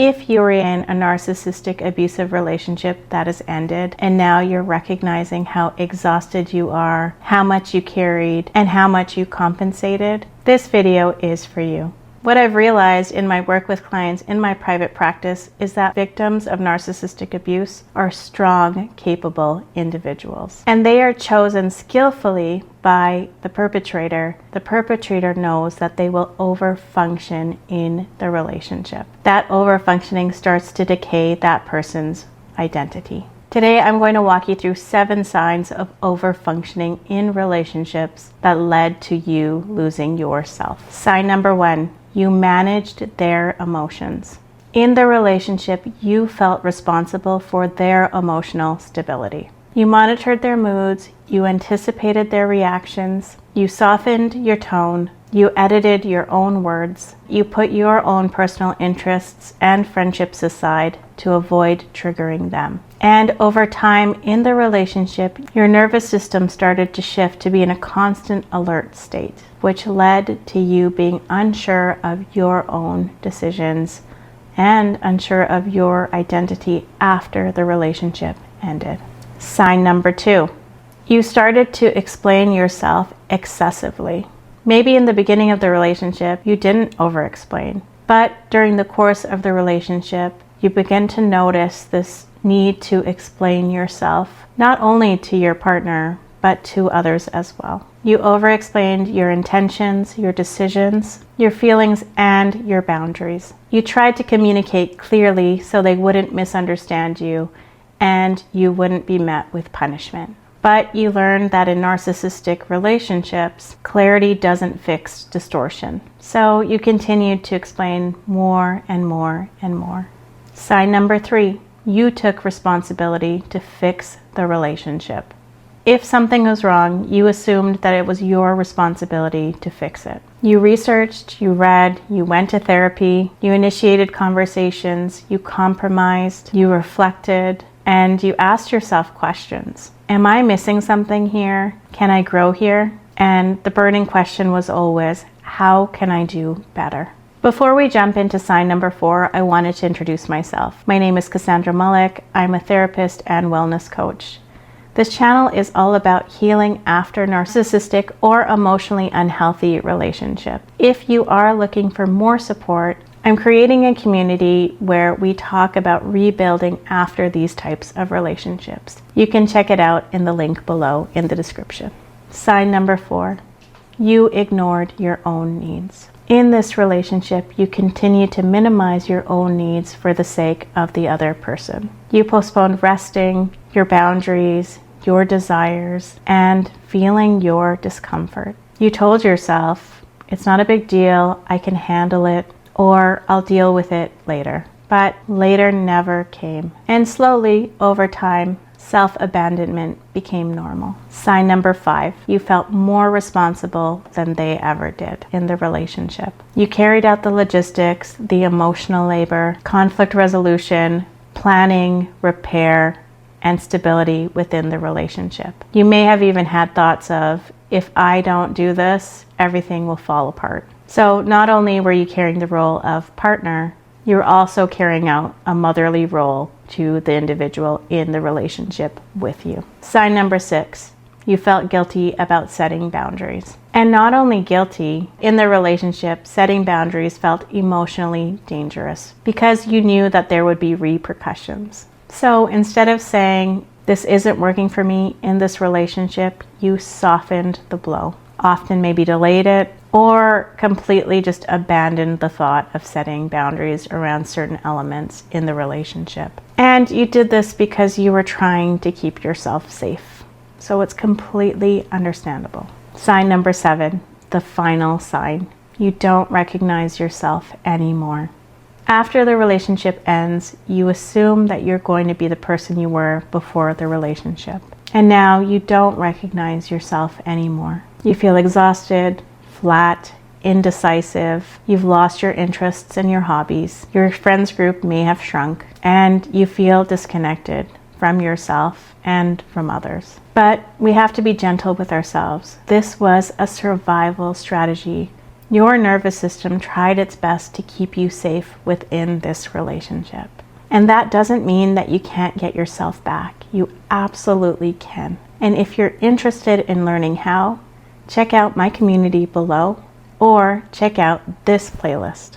If you're in a narcissistic abusive relationship that has ended and now you're recognizing how exhausted you are, how much you carried, and how much you compensated, this video is for you. What I've realized in my work with clients in my private practice is that victims of narcissistic abuse are strong, capable individuals. And they are chosen skillfully by the perpetrator. The perpetrator knows that they will overfunction in the relationship. That overfunctioning starts to decay that person's identity. Today, I'm going to walk you through 7 signs of overfunctioning in relationships that led to you losing yourself. Sign number 1. You managed their emotions. In the relationship, you felt responsible for their emotional stability. You monitored their moods, you anticipated their reactions, you softened your tone, you edited your own words, you put your own personal interests and friendships aside to avoid triggering them. And over time in the relationship, your nervous system started to shift to be in a constant alert state, which led to you being unsure of your own decisions and unsure of your identity after the relationship ended. Sign number 2. You started to explain yourself excessively. Maybe in the beginning of the relationship, you didn't overexplain, but during the course of the relationship, you begin to notice this need to explain yourself, not only to your partner, but to others as well. You overexplained your intentions, your decisions, your feelings, and your boundaries. You tried to communicate clearly so they wouldn't misunderstand you and you wouldn't be met with punishment. But you learned that in narcissistic relationships, clarity doesn't fix distortion. So you continued to explain more and more and more. Sign number 3, you took responsibility to fix the relationship. If something was wrong, you assumed that it was your responsibility to fix it. You researched, you read, you went to therapy, you initiated conversations, you compromised, you reflected, and you asked yourself questions. Am I missing something here? Can I grow here? And the burning question was always, how can I do better? Before we jump into sign number 4, I wanted to introduce myself. My name is Cassandra Mullick. I'm a therapist and wellness coach. This channel is all about healing after narcissistic or emotionally unhealthy relationship. If you are looking for more support, I'm creating a community where we talk about rebuilding after these types of relationships. You can check it out in the link below in the description. Sign number 4, you ignored your own needs. In this relationship, you continue to minimize your own needs for the sake of the other person. You postponed resting, your boundaries, your desires, and feeling your discomfort. You told yourself, it's not a big deal, I can handle it, or I'll deal with it later. But later never came. And slowly, over time, self-abandonment became normal. Sign number 5, you felt more responsible than they ever did in the relationship. You carried out the logistics, the emotional labor, conflict resolution, planning, repair, and stability within the relationship. You may have even had thoughts of, if I don't do this, everything will fall apart. So not only were you carrying the role of partner, you're also carrying out a motherly role to the individual in the relationship with you. Sign number 6, you felt guilty about setting boundaries. And not only guilty, in the relationship, setting boundaries felt emotionally dangerous because you knew that there would be repercussions. So instead of saying, this isn't working for me in this relationship, you softened the blow. Often maybe delayed it, or completely just abandoned the thought of setting boundaries around certain elements in the relationship. And you did this because you were trying to keep yourself safe. So it's completely understandable. Sign number 7, the final sign. You don't recognize yourself anymore. After the relationship ends, you assume that you're going to be the person you were before the relationship. And now you don't recognize yourself anymore. You feel exhausted, flat, indecisive. You've lost your interests and your hobbies. Your friends group may have shrunk, and you feel disconnected from yourself and from others. But we have to be gentle with ourselves. This was a survival strategy Your nervous system tried its best to keep you safe within this relationship. And that doesn't mean that you can't get yourself back. You absolutely can. And if you're interested in learning how, check out my community below or check out this playlist.